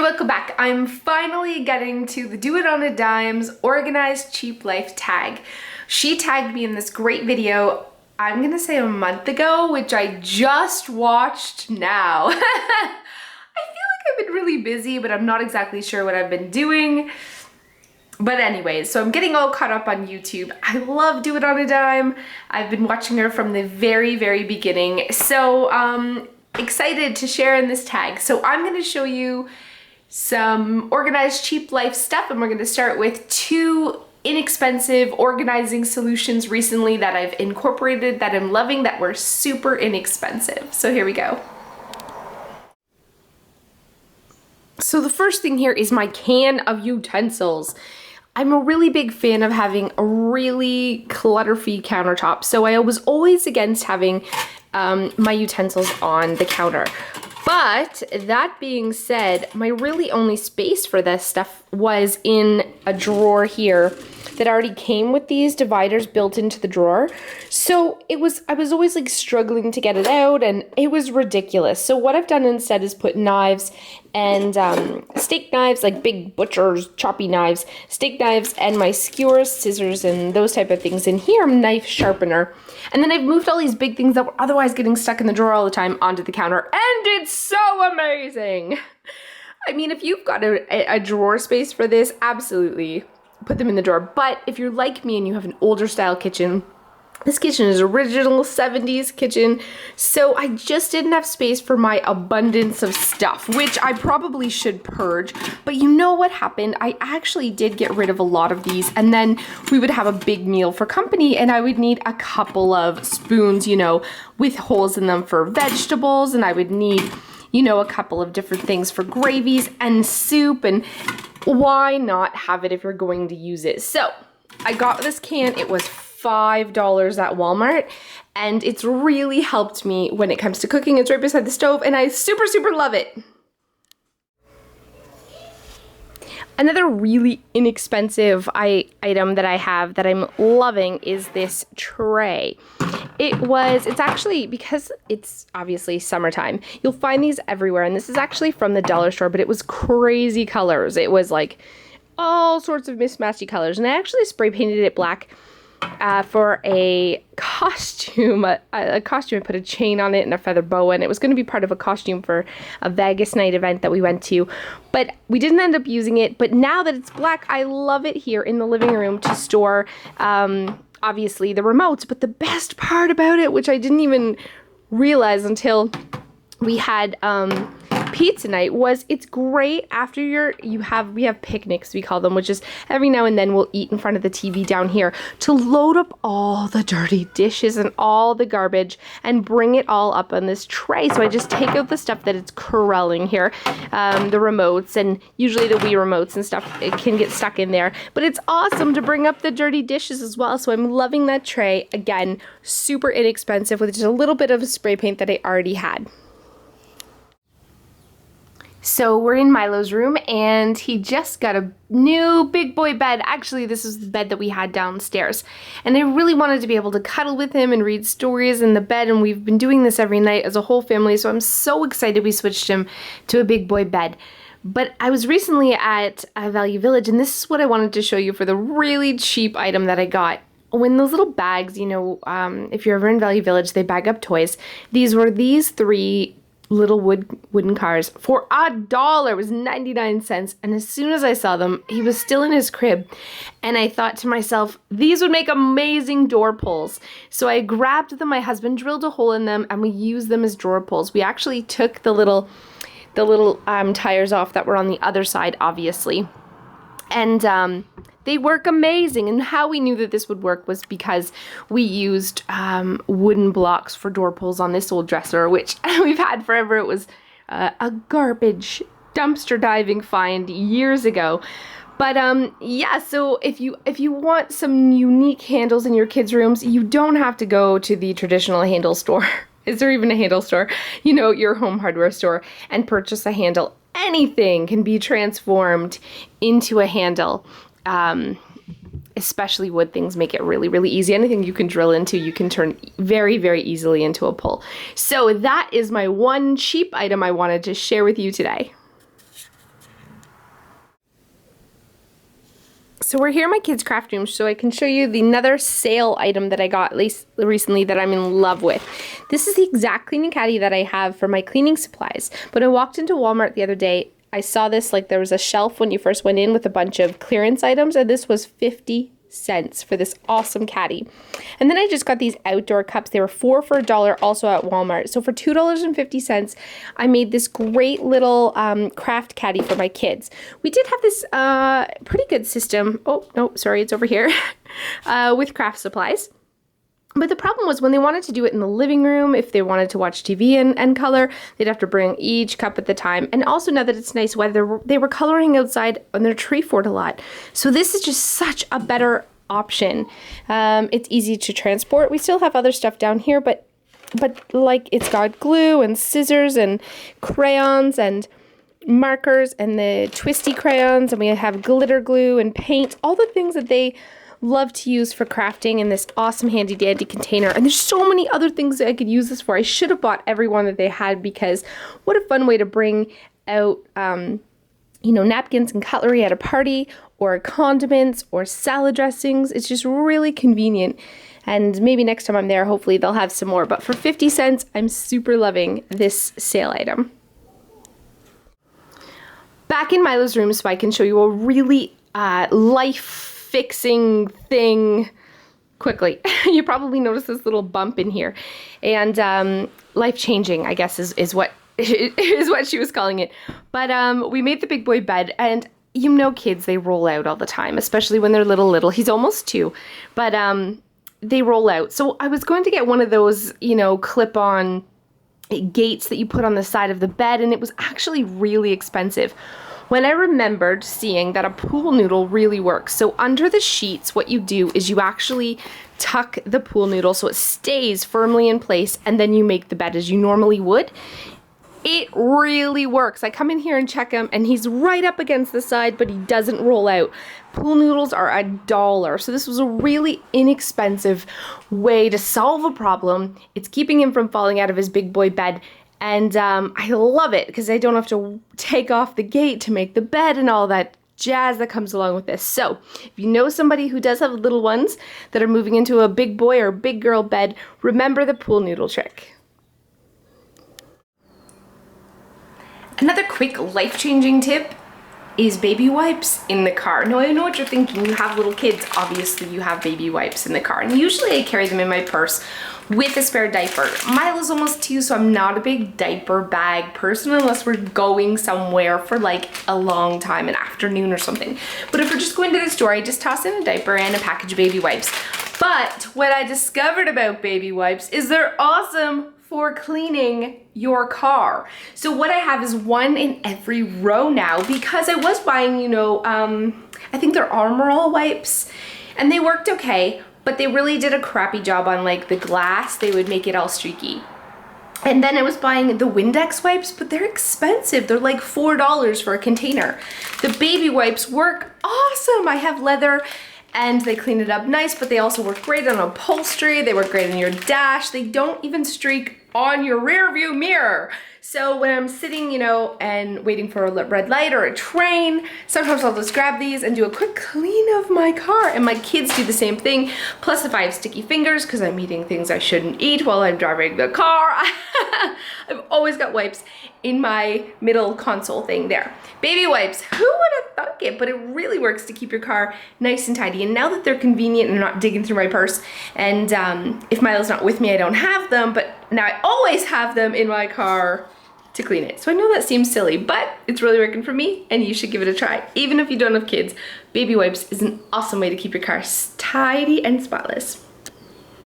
welcome back. I'm finally getting to the Do It on a Dime's Organized Cheap Life tag. She tagged me in this great video, I'm gonna say a month ago, which I just watched now. I feel like I've been really busy, but I'm not exactly sure what I've been doing. But anyways, so I'm getting all caught up on YouTube. I love Do It on a Dime. I've been watching her from the very, very beginning. So excited to share in this tag. So I'm gonna show you some organized cheap life stuff, and we're gonna start with two inexpensive organizing solutions recently that I've incorporated that I'm loving that were super inexpensive. So here we go. So the first thing here is my can of utensils. I'm a really big fan of having a really clutter-free countertop. So I was always against having my utensils on the counter. But that being said, my really only space for this stuff was in a drawer here that already came with these dividers built into the drawer. So I was always like struggling to get it out, and it was ridiculous. So what I've done instead is put knives and steak knives, like big butcher's choppy knives, steak knives, and my skewers, scissors, and those type of things in here, knife sharpener. And then I've moved all these big things that were otherwise getting stuck in the drawer all the time onto the counter, and it's so amazing. I mean, if you've got a drawer space for this, absolutely put them in the drawer. But if you're like me and you have an older style kitchen, this kitchen is original 70s kitchen, so I just didn't have space for my abundance of stuff, which I probably should purge. But you know what happened? I actually did get rid of a lot of these, and then we would have a big meal for company, and I would need a couple of spoons, you know, with holes in them for vegetables, and I would need, you know, a couple of different things for gravies and soup, and why not have it if you're going to use it? So I got this can. It was $5 at Walmart, and it's really helped me when it comes to cooking. It's right beside the stove, and I super, super love it. Another really inexpensive item that I have that I'm loving is this tray. It's actually, because it's obviously summertime, you'll find these everywhere, and this is actually from the dollar store, but it was crazy colors. It was like all sorts of mismatchy colors, and I actually spray painted it black for a costume. A costume. I put a chain on it and a feather boa, and it was going to be part of a costume for a Vegas night event that we went to, but we didn't end up using it. But now that it's black, I love it here in the living room to store obviously the remotes. But the best part about it, which I didn't even realize until we had pizza night, was it's great after we have picnics, we call them, which is every now and then we'll eat in front of the TV down here, to load up all the dirty dishes and all the garbage and bring it all up on this tray. So I just take out the stuff that it's corralling here, the remotes, and usually the Wii remotes and stuff, it can get stuck in there, but it's awesome to bring up the dirty dishes as well. So I'm loving that tray. Again, super inexpensive with just a little bit of spray paint that I already had. So we're in Milo's room, and he just got a new big boy bed. Actually, this is the bed that we had downstairs, and I really wanted to be able to cuddle with him and read stories in the bed, and we've been doing this every night as a whole family, so I'm so excited we switched him to a big boy bed. But I was recently at Value Village, and this is what I wanted to show you for the really cheap item that I got. When those little bags, you know, if you're ever in Value Village, they bag up toys. These were these three little wooden cars for $1. It was 99 cents. And as soon as I saw them, he was still in his crib, and I thought to myself, these would make amazing door pulls. So I grabbed them, my husband drilled a hole in them, and we used them as drawer pulls. We actually took the little tires off that were on the other side, obviously, and they work amazing. And how we knew that this would work was because we used wooden blocks for door pulls on this old dresser, which we've had forever. It was a garbage dumpster diving find years ago. But yeah, so if you want some unique handles in your kids' rooms, you don't have to go to the traditional handle store. Is there even a handle store? You know, your home hardware store, and purchase a handle. Anything can be transformed into a handle. Especially wood things make it really, really easy. Anything you can drill into, you can turn very, very easily into a pull. So that is my one cheap item I wanted to share with you today. So we're here in my kids' craft room, so I can show you another sale item that I got recently that I'm in love with. This is the exact cleaning caddy that I have for my cleaning supplies. But I walked into Walmart the other day, I saw this, like there was a shelf when you first went in with a bunch of clearance items, and this was 50 cents for this awesome caddy. And then I just got these outdoor cups. They were 4 for $1 also at Walmart. So for $2.50, I made this great little craft caddy for my kids. We did have this pretty good system. Oh, no, sorry, it's over here with craft supplies. But the problem was when they wanted to do it in the living room, if they wanted to watch TV and color, they'd have to bring each cup at the time. And also now that it's nice weather, they were coloring outside on their tree fort a lot. So this is just such a better option. It's easy to transport. We still have other stuff down here, but like it's got glue and scissors and crayons and markers and the twisty crayons, and we have glitter glue and paint, all the things that they love to use for crafting in this awesome handy dandy container. And there's so many other things that I could use this for. I should have bought every one that they had, because what a fun way to bring out napkins and cutlery at a party, or condiments or salad dressings. It's just really convenient. And maybe next time I'm there, hopefully they'll have some more. But for 50 cents, I'm super loving this sale item. Back in Milo's room, so I can show you a really life-fixing thing quickly. You probably noticed this little bump in here. And life-changing, I guess, is what is what she was calling it. But we made the big boy bed, and you know kids, they roll out all the time, especially when they're little. He's almost 2, but they roll out. So I was going to get one of those, clip-on gates that you put on the side of the bed, and it was actually really expensive. When I remembered seeing that a pool noodle really works. So under the sheets, what you do is you actually tuck the pool noodle so it stays firmly in place, and then you make the bed as you normally would. It really works. I come in here and check him, and he's right up against the side, but he doesn't roll out. Pool noodles are $1, so this was a really inexpensive way to solve a problem. It's keeping him from falling out of his big boy bed, and I love it because I don't have to take off the gate to make the bed and all that jazz that comes along with this. So if you know somebody who does have little ones that are moving into a big boy or big girl bed, remember the pool noodle trick. Another quick life-changing tip is baby wipes in the car. Now I know what you're thinking, you have little kids, obviously you have baby wipes in the car, and usually I carry them in my purse with a spare diaper. Milo's almost 2, so I'm not a big diaper bag person unless we're going somewhere for like a long time, an afternoon or something. But if we're just going to the store, I just toss in a diaper and a package of baby wipes. But what I discovered about baby wipes is they're awesome for cleaning your car. So what I have is one in every row now, because I was buying, I think they're Armor All wipes, and they worked okay, but they really did a crappy job on like the glass. They would make it all streaky. And then I was buying the Windex wipes, but they're expensive. They're like $4 for a container. The baby wipes work awesome. I have leather, and they clean it up nice, but they also work great on upholstery. They work great on your dash. They don't even streak on your rear view mirror. So when I'm sitting, and waiting for a red light or a train, sometimes I'll just grab these and do a quick clean of my car. And my kids do the same thing. Plus, if I have sticky fingers because I'm eating things I shouldn't eat while I'm driving the car, I've always got wipes in my middle console thing there. Baby wipes, who would have thunk it? But it really works to keep your car nice and tidy. And now that they're convenient and not digging through my purse, and if Milo's not with me, I don't have them, but now I always have them in my car to clean it. So I know that seems silly, but it's really working for me, and you should give it a try. Even if you don't have kids, baby wipes is an awesome way to keep your car tidy and spotless.